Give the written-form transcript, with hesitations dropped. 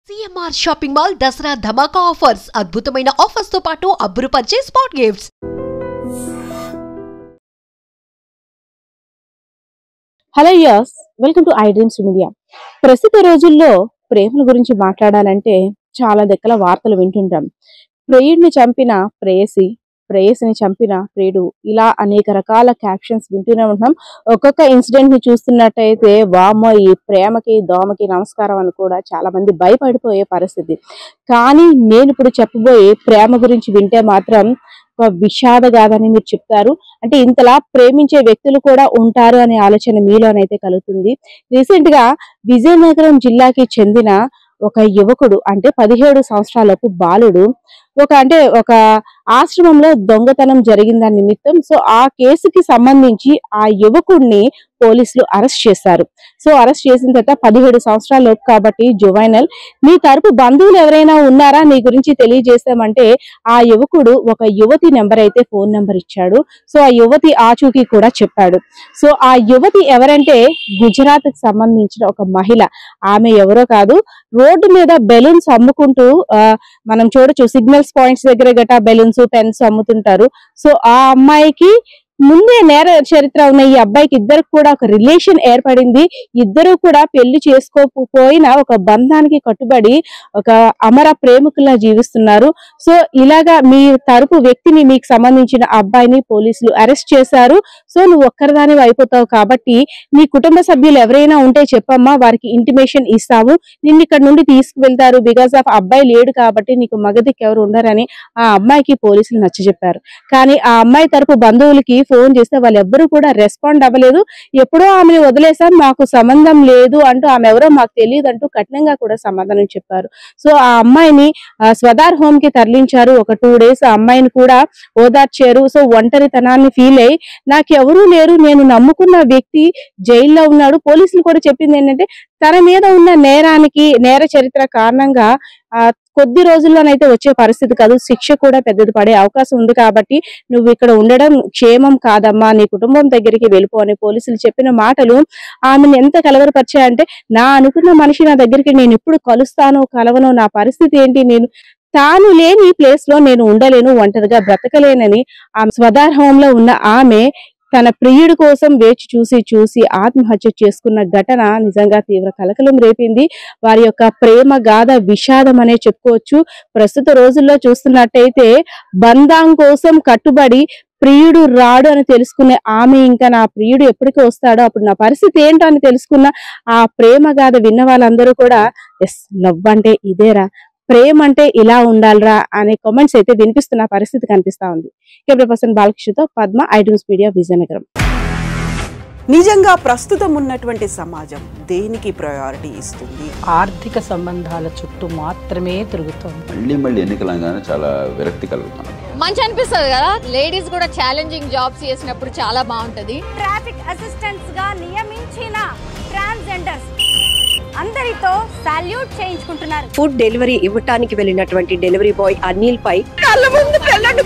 CMR shopping mall Dasara ధమాకా offers అద్భుతమైన offers తో పాటు అబ్బురుపరిచే spot gifts. Hello yes, welcome to I dreams media. ప్రస్తుత రోజుల్లో ప్రేమల గురించి మాట్లాడాలంటే చాలా దగ్గర వార్తలు వింటుంటాం. ప్రియుడిని చంపిన ప్రేయసి, ప్రేయసిని చంపిన ప్రియుడు, ఇలా అనేక రకాల క్యాప్షన్స్ వింటూనే ఉంటాం. ఒక్కొక్క ఇన్సిడెంట్ ని చూస్తున్నట్టయితే వామ్మో ఈ ప్రేమకి దోమకి నమస్కారం అని కూడా చాలా మంది భయపడిపోయే పరిస్థితి. కానీ నేను ఇప్పుడు చెప్పబోయే ప్రేమ గురించి వింటే మాత్రం ఒక విషాదగాథని మీరు చెప్తారు. అంటే ఇంతలా ప్రేమించే వ్యక్తులు కూడా ఉంటారు అనే ఆలోచన మీలోనైతే కలుగుతుంది. రీసెంట్ గా విజయనగరం జిల్లాకి చెందిన ఒక యువకుడు, అంటే 17 సంవత్సరాలకు బాలుడు ఒక ఆశ్రమంలో దొంగతనం జరిగిందని నిమిత్తం ఆ కేసుకి సంబంధించి ఆ యువకుడిని పోలీసులు అరెస్ట్ చేశారు. అరెస్ట్ చేసిన తర్వాత 17 సంవత్సరాల కాబట్టి జువైనల్, నీ తరపు బంధువులు ఎవరైనా ఉన్నారా నీ గురించి తెలియజేశామంటే ఆ యువకుడు ఒక యువతి నెంబర్ అయితే ఫోన్ నెంబర్ ఇచ్చాడు. ఆ యువతి ఆచూకీ కూడా చెప్పాడు. ఆ యువతి ఎవరంటే గుజరాత్ కి సంబంధించిన ఒక మహిళ. ఆమె ఎవరో కాదు, రోడ్డు మీద బెలూన్స్ అమ్ముకుంటూ మనం చూడొచ్చు, సిగ్నల్స్ పాయింట్స్ దగ్గర గట్టా బెలూన్స్ పెన్స్ అమ్ముతుంటారు. ఆ అమ్మాయికి ముందే నేర చరిత్ర ఉన్న ఈ అబ్బాయికి ఇద్దరికి కూడా ఒక రిలేషన్ ఏర్పడింది. ఇద్దరు కూడా పెళ్లి చేసుకోకపోయినా ఒక బంధానికి కట్టుబడి ఒక అమర ప్రేమికులా జీవిస్తున్నారు. ఇలాగా మీ తరపు వ్యక్తిని, మీకు సంబంధించిన అబ్బాయిని పోలీసులు అరెస్ట్ చేశారు. నువ్వు ఒక్కరిదానివి అయిపోతావు కాబట్టి నీ కుటుంబ సభ్యులు ఎవరైనా ఉంటే చెప్పమ్మా, వారికి ఇంటిమేషన్ ఇస్తాము, నిన్ను ఇక్కడ నుండి తీసుకువెళ్తారు. బికాస్ ఆఫ్ అబ్బాయి లేడు కాబట్టి నీకు మగదికి ఎవరు ఉండరని ఆ అమ్మాయికి పోలీసులు నచ్చజెప్పారు. కానీ ఆ అమ్మాయి తరపు బంధువులకి ఫోన్ చేస్తే వాళ్ళెవ్వరూ కూడా రెస్పాండ్ అవ్వలేదు. ఎప్పుడో ఆమెను వదిలేసాం, మాకు సంబంధం లేదు అంటూ, ఆమె ఎవరో మాకు తెలియదు అంటూ కఠినంగా కూడా సమాధానం చెప్పారు. ఆ అమ్మాయిని స్వదార్ హోమ్ కి తరలించారు. ఒక 2 days ఆ అమ్మాయిని కూడా ఓదార్చారు. ఒంటరితనాన్ని ఫీల్ అయ్యి నాకు ఎవరూ లేరు, నేను నమ్ముకున్న వ్యక్తి జైల్లో ఉన్నాడు. పోలీసులు కూడా చెప్పింది ఏంటంటే తన మీద ఉన్న నేర చరిత్ర కారణంగా కొద్ది రోజుల్లోనైతే వచ్చే పరిస్థితి కాదు, శిక్ష కూడా పెద్దది పడే అవకాశం ఉంది కాబట్టి నువ్వు ఇక్కడ ఉండడం క్షేమం కాదమ్మా, నీ కుటుంబం దగ్గరికి వెళ్ళిపో అని పోలీసులు చెప్పిన మాటలు ఆమెను ఎంత కలవరపరిచాయంటే, నా అనుకున్న మనిషి నా దగ్గరికి నేను ఎప్పుడు కలుస్తాను కలవను, నా పరిస్థితి ఏంటి, నేను తాను లేని ప్లేస్ లో నేను ఉండలేను, ఒంటరిగా బ్రతకలేనని ఆమె స్వదార్ హోమ్ లో ఉన్న ఆమె తన ప్రియుడి కోసం వేచి చూసి ఆత్మహత్య చేసుకున్న ఘటన నిజంగా తీవ్ర కలకలం రేపింది. వారి యొక్క ప్రేమ గాథ విషాదం అనే చెప్పుకోవచ్చు. ప్రస్తుత రోజుల్లో చూస్తున్నట్టయితే బంధం కోసం కట్టుబడి ప్రియుడు రాడు అని తెలుసుకునే ఆమె, ఇంకా నా ప్రియుడు ఎప్పటికీ వస్తాడో అప్పుడు నా పరిస్థితి ఏంటో అని తెలుసుకున్న ఆ ప్రేమ గాథ విన్న వాళ్ళందరూ కూడా ఎస్, లవ్ అంటే ఇదేరా, ప్రేమ అంటే ఇలా ఉండాలరా అనే కామెంట్స్ అయితే వినిపిస్తున్న పరిస్థితి కనిపిస్తా ఉంది. కెమెరా పర్సన్ బాలకృష్ణతో Padma, I dreams media, Vizianagaram. నిజంగా ప్రస్తుతం ఉన్నటువంటి సమాజం దేనికి ప్రయారిటీ ఇస్తుంది? ఆర్థిక సంబంధాల చుట్టూ మాత్రమే తిరుగుతుంది. మళ్ళీ ఎన్నికలంగానే చాలా విరక్తి కలుగుతుంది. మంచి అనిపిస్తుంది కదా, లేడీస్ కూడా ఛాలెంజింగ్ జాబ్స్ చేసినప్పుడు చాలా బాగుంటది. ట్రాఫిక్ అసిస్టెంట్స్ గా నియమించిన ట్రాన్స్జెండర్స్ అందరితో సాల్యూట్ చేయించుకుంటున్నారు. ఫుడ్ డెలివరీ ఇవ్వటానికి వెళ్ళినటువంటి డెలివరీ బాయ్ అనిల్ పై కళ్ళ ముందు పెళ్ళండి